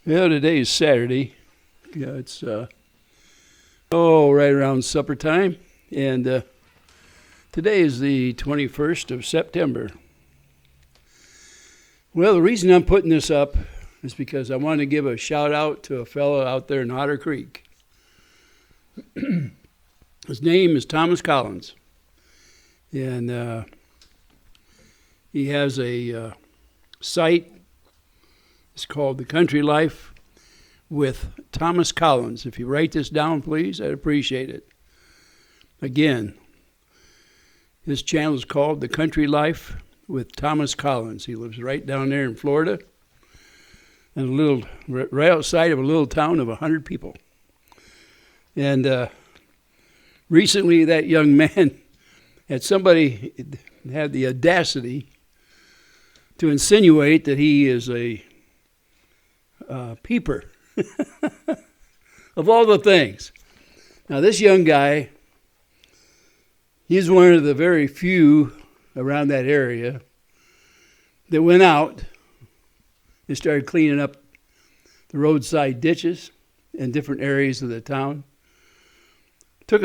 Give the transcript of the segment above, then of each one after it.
Yeah, today is Saturday. Yeah, it's right around supper time, and today is the 21st of September. Well, the reason I'm putting this up is because I want to give a shout out to a fellow out there in Otter Creek. His name is Thomas Collins, and he has a site. It's called The Country Life with Thomas Collins. If you write this down, please, I'd appreciate it. Again, his channel is called The Country Life with Thomas Collins. He lives right down there in Florida, and right outside of a little town of 100 people. And recently, that young man had the audacity to insinuate that he is a peeper of all the things. Now, this young guy, he's one of the very few around that area that went out and started cleaning up the roadside ditches in different areas of the town. Took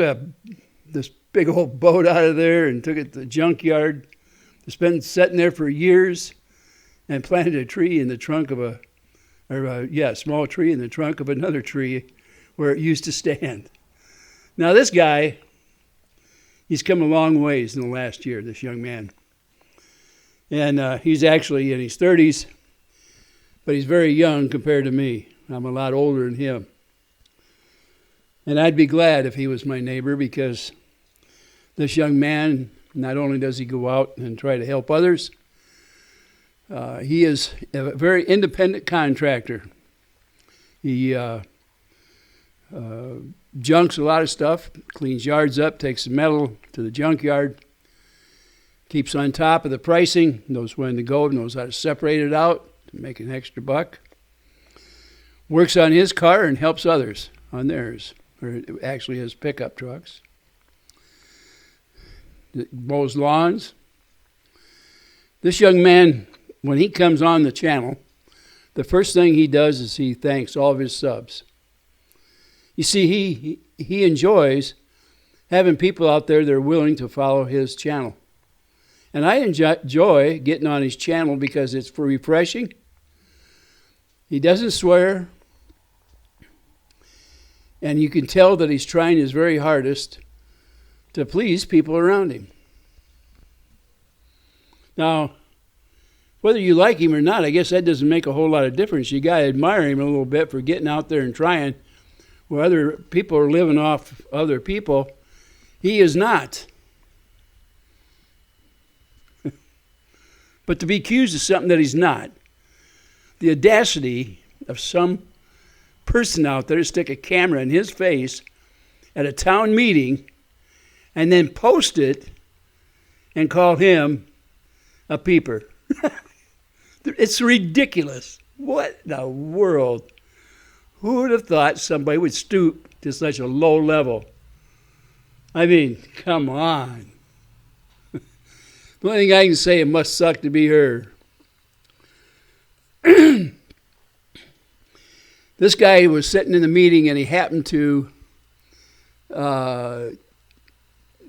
this big old boat out of there and took it to the junkyard. It's been sitting there for years, and planted a tree in the trunk of a small tree in the trunk of another tree where it used to stand. Now, this guy, he's come a long ways in the last year, this young man. And he's actually in his 30s, but he's very young compared to me. I'm a lot older than him. And I'd be glad if he was my neighbor, because this young man, not only does he go out and try to help others, he is a very independent contractor. He junks a lot of stuff, cleans yards up, takes the metal to the junkyard, keeps on top of the pricing, knows when to go, knows how to separate it out to make an extra buck. Works on his car and helps others on theirs, or actually his pickup trucks. Mows lawns. This young man, when he comes on the channel, the first thing he does is he thanks all of his subs. You see, he enjoys having people out there that are willing to follow his channel. And I enjoy getting on his channel because it's refreshing. He doesn't swear. And you can tell that he's trying his very hardest to please people around him. Now, whether you like him or not, I guess that doesn't make a whole lot of difference. You got to admire him a little bit for getting out there and trying where other people are living off other people. He is not. But to be accused of something that he's not, the audacity of some person out there to stick a camera in his face at a town meeting and then post it and call him a peeper. It's ridiculous. What in the world? Who would have thought somebody would stoop to such a low level? I mean, come on. The only thing I can say, it must suck to be her. This guy was sitting in the meeting, and he happened to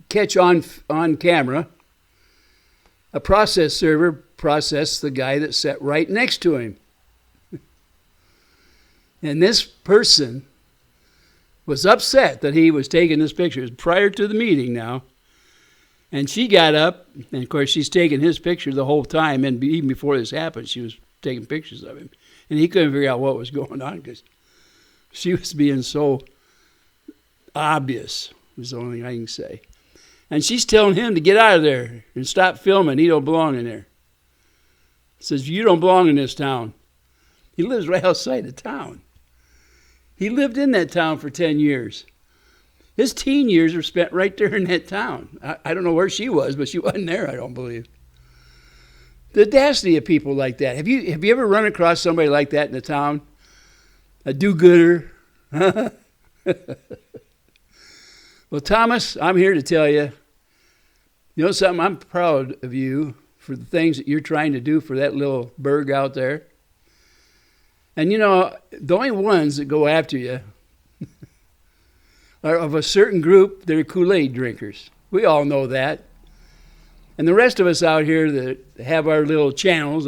catch on camera a process server processed the guy that sat right next to him. And this person was upset that he was taking this picture prior to the meeting now. And she got up, and of course she's taking his picture the whole time, and even before this happened, she was taking pictures of him. And he couldn't figure out what was going on because she was being so obvious, is the only thing I can say. And she's telling him to get out of there and stop filming. He don't belong in there. Says, you don't belong in this town. He lives right outside the town. He lived in that town for 10 years. His teen years were spent right there in that town. I don't know where she was, but she wasn't there, I don't believe. The audacity of people like that. Have you ever run across somebody like that in the town? A do-gooder? Well, Thomas, I'm here to tell you, you know something? I'm proud of you for the things that you're trying to do for that little burg out there. And the only ones that go after you are of a certain group that are Kool-Aid drinkers. We all know that. And the rest of us out here that have our little channels,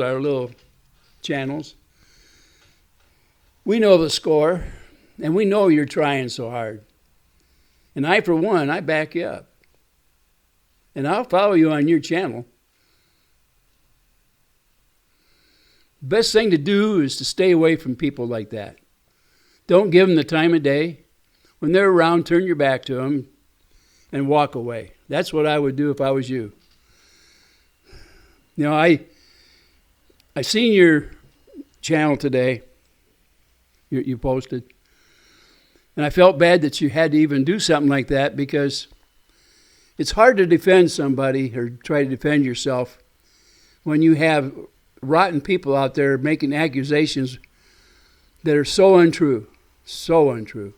we know the score, and we know you're trying so hard. And I, for one, I back you up. And I'll follow you on your channel. Best thing to do is to stay away from people like that. Don't give them the time of day. When they're around, turn your back to them and walk away. That's what I would do if I was you. I seen your channel today. You posted. And I felt bad that you had to even do something like that, because it's hard to defend somebody or try to defend yourself when you have rotten people out there making accusations that are so untrue. So untrue.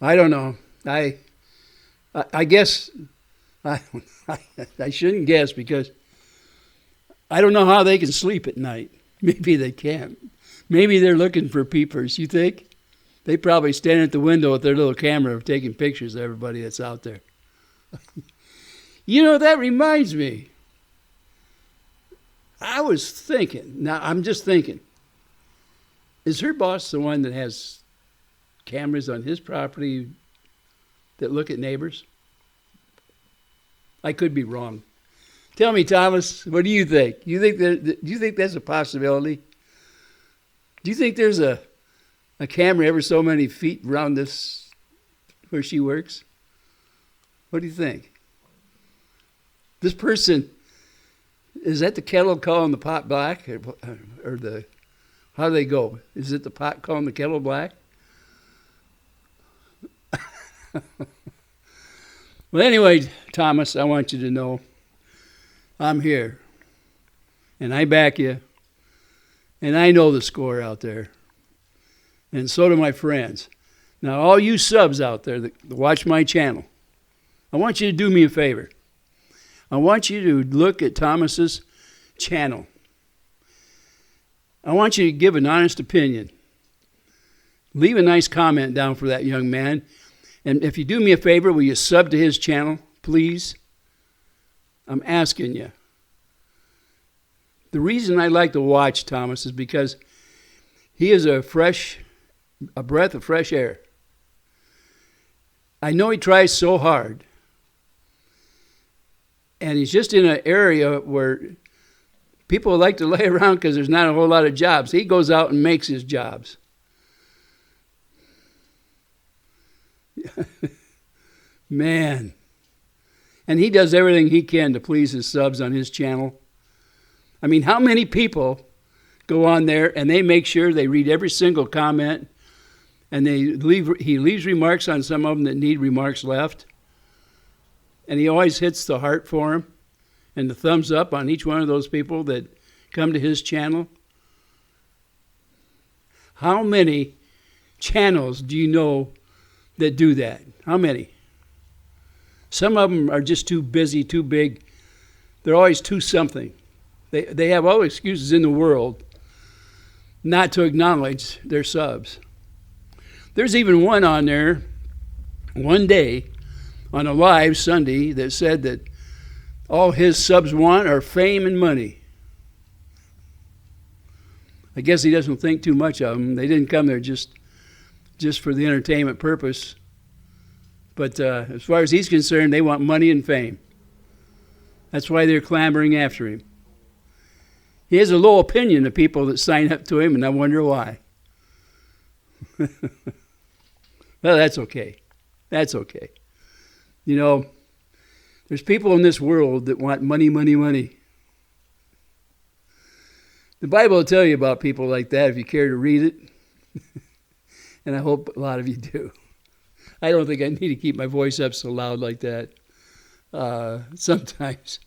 I don't know. I guess I shouldn't guess, because I don't know how they can sleep at night. Maybe they can't. Maybe they're looking for peepers, you think? They probably stand at the window with their little camera taking pictures of everybody that's out there. That reminds me. I was thinking, now I'm just thinking, is her boss the one that has cameras on his property that look at neighbors? I could be wrong. Tell me, Thomas, what do you think? Do you think that's a possibility? Do you think there's a camera ever so many feet around this where she works? What do you think? This person, is that the kettle calling the pot black, or how do they go? Is it the pot calling the kettle black? Well, anyway, Thomas, I want you to know I'm here, and I back you, and I know the score out there, and so do my friends. Now, all you subs out there that watch my channel, I want you to do me a favor. I want you to look at Thomas's channel. I want you to give an honest opinion. Leave a nice comment down for that young man. And if you do me a favor, will you sub to his channel, please? I'm asking you. The reason I like to watch Thomas is because he is a breath of fresh air. I know he tries so hard. And he's just in an area where people like to lay around because there's not a whole lot of jobs. He goes out and makes his jobs. Man. And he does everything he can to please his subs on his channel. I mean, how many people go on there and they make sure they read every single comment, and he leaves remarks on some of them that need remarks left, and he always hits the heart for them and the thumbs up on each one of those people that come to his channel? How many channels do you know that do that? How many? Some of them are just too busy, too big. They're always too something. They have all the excuses in the world not to acknowledge their subs. There's even one on there one day on a live Sunday that said that all his subs want are fame and money. I guess he doesn't think too much of them. They didn't come there just for the entertainment purpose. But as far as he's concerned, they want money and fame. That's why they're clamoring after him. He has a low opinion of people that sign up to him, and I wonder why. Well, that's okay. That's okay. You know, there's people in this world that want money, money, money. The Bible will tell you about people like that if you care to read it. And I hope a lot of you do. I don't think I need to keep my voice up so loud like that. Sometimes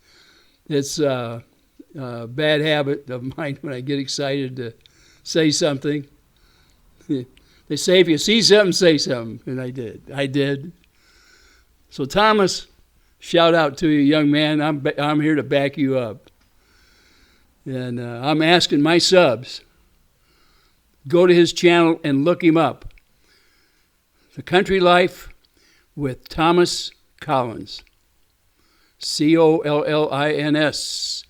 it's a bad habit of mine when I get excited to say something. They say, if you see something, say something. And I did. So Thomas, shout out to you, young man. I'm here to back you up. And I'm asking my subs, go to his channel and look him up. The Country Life with Thomas Collins. Collins.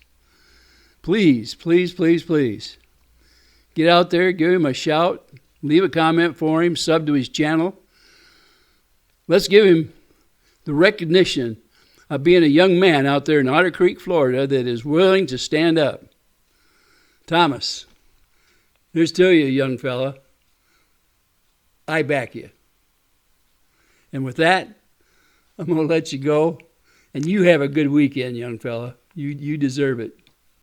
Please, please, please, please. Get out there, give him a shout, leave a comment for him, sub to his channel. Let's give him the recognition of being a young man out there in Otter Creek, Florida, that is willing to stand up. Thomas, here's to you, young fella. I back you. And with that, I'm going to let you go. And you have a good weekend, young fella. You deserve it.